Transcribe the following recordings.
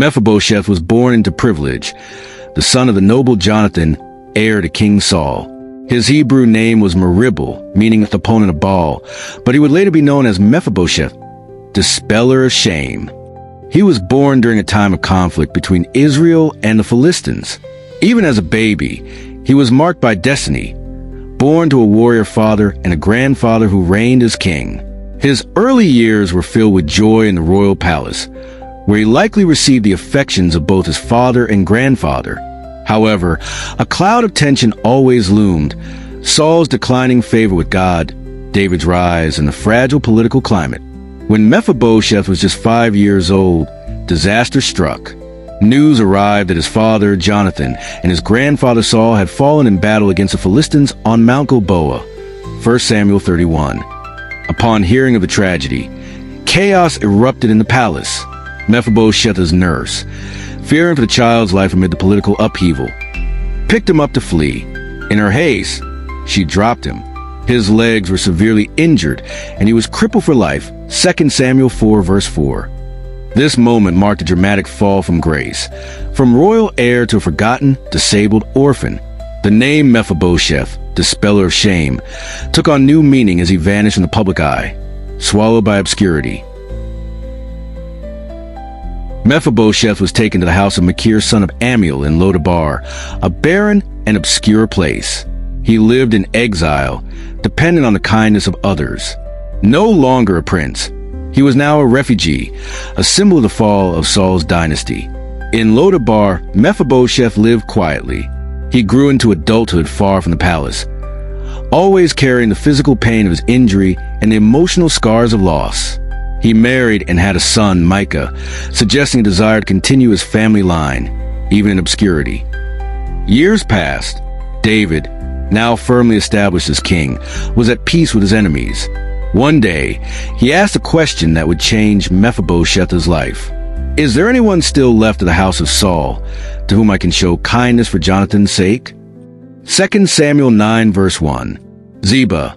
Mephibosheth was born into privilege, the son of the noble Jonathan, heir to King Saul. His Hebrew name was Meribel, meaning opponent of Baal, but he would later be known as Mephibosheth, dispeller of shame. He was born during a time of conflict between Israel and the Philistines. Even as a baby, he was marked by destiny, born to a warrior father and a grandfather who reigned as king. His early years were filled with joy in the royal palace, where he likely received the affections of both his father and grandfather. However, a cloud of tension always loomed: Saul's declining favor with God, David's rise, and the fragile political climate. When Mephibosheth was just 5 years old, disaster struck. News arrived that his father, Jonathan, and his grandfather Saul had fallen in battle against the Philistines on Mount Gilboa, 1 Samuel 31. Upon hearing of the tragedy, chaos erupted in the palace. Mephibosheth's nurse, fearing for the child's life amid the political upheaval, picked him up to flee. In her haste, she dropped him. His legs were severely injured, and he was crippled for life, 2 Samuel 4, verse 4. This moment marked a dramatic fall from grace, from royal heir to a forgotten, disabled orphan. The name Mephibosheth, dispeller of shame, took on new meaning as he vanished in the public eye, swallowed by obscurity. Mephibosheth was taken to the house of Machir, son of Ammiel, in Lodabar, a barren and obscure place. He lived in exile, dependent on the kindness of others. No longer a prince, he was now a refugee, a symbol of the fall of Saul's dynasty. In Lodabar, Mephibosheth lived quietly. He grew into adulthood far from the palace, always carrying the physical pain of his injury and the emotional scars of loss. He married and had a son, Micah, suggesting a desire to continue his family line, even in obscurity. Years passed. David, now firmly established as king, was at peace with his enemies. One day, he asked a question that would change Mephibosheth's life. Is there anyone still left of the house of Saul, to whom I can show kindness for Jonathan's sake? 2 Samuel 9, verse 1. Ziba,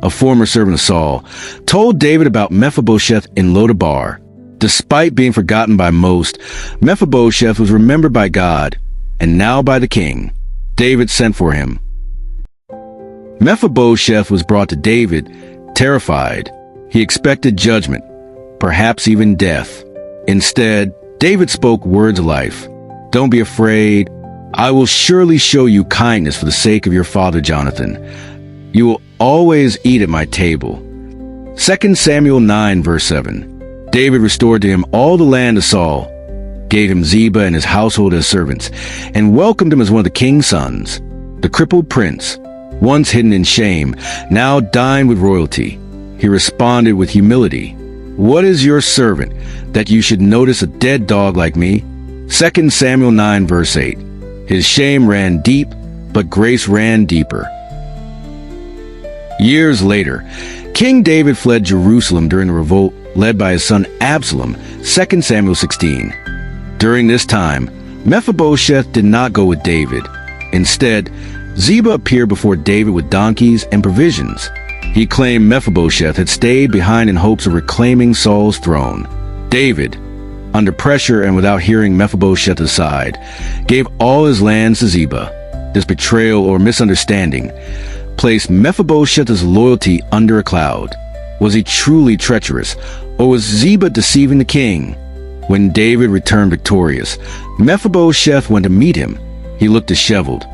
a former servant of Saul, told David about Mephibosheth in Lodabar. Despite being forgotten by most, Mephibosheth was remembered by God, and now by the king. David sent for him. Mephibosheth was brought to David, terrified. He expected judgment, perhaps even death. Instead, David spoke words of life. Don't be afraid. I will surely show you kindness for the sake of your father Jonathan. You will always eat at my table. 2 Samuel 9, verse 7. David restored to him all the land of Saul, gave him Ziba and his household as servants, and welcomed him as one of the king's sons. The crippled prince, once hidden in shame, now dined with royalty. He responded with humility. What is your servant, that you should notice a dead dog like me? 2 Samuel 9, verse 8. His shame ran deep, but grace ran deeper. Years later, King David fled Jerusalem during a revolt led by his son Absalom, 2 Samuel 16. During this time, Mephibosheth did not go with David. Instead, Ziba appeared before David with donkeys and provisions. He claimed Mephibosheth had stayed behind in hopes of reclaiming Saul's throne. David, under pressure and without hearing Mephibosheth's side, gave all his lands to Ziba. This betrayal or misunderstanding placed Mephibosheth's loyalty under a cloud. Was he truly treacherous, or was Ziba deceiving the king? When David returned victorious, Mephibosheth went to meet him. He looked disheveled.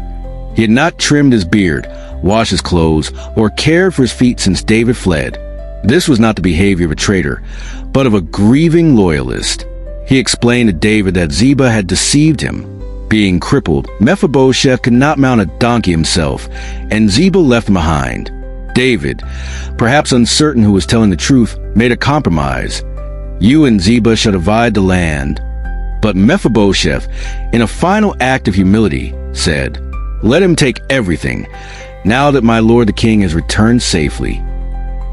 He had not trimmed his beard, washed his clothes, or cared for his feet since David fled. This was not the behavior of a traitor, but of a grieving loyalist. He explained to David that Ziba had deceived him. Being crippled, Mephibosheth could not mount a donkey himself, and Ziba left him behind. David, perhaps uncertain who was telling the truth, made a compromise. You and Ziba shall divide the land. But Mephibosheth, in a final act of humility, said, Let him take everything, now that my lord the king has returned safely.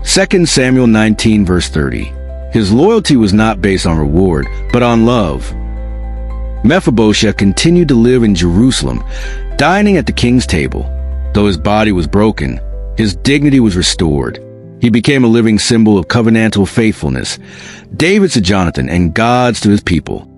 2 Samuel 19, verse 30. His loyalty was not based on reward, but on love. Mephibosheth continued to live in Jerusalem, dining at the king's table. Though his body was broken, his dignity was restored. He became a living symbol of covenantal faithfulness, David's to Jonathan and God's to his people.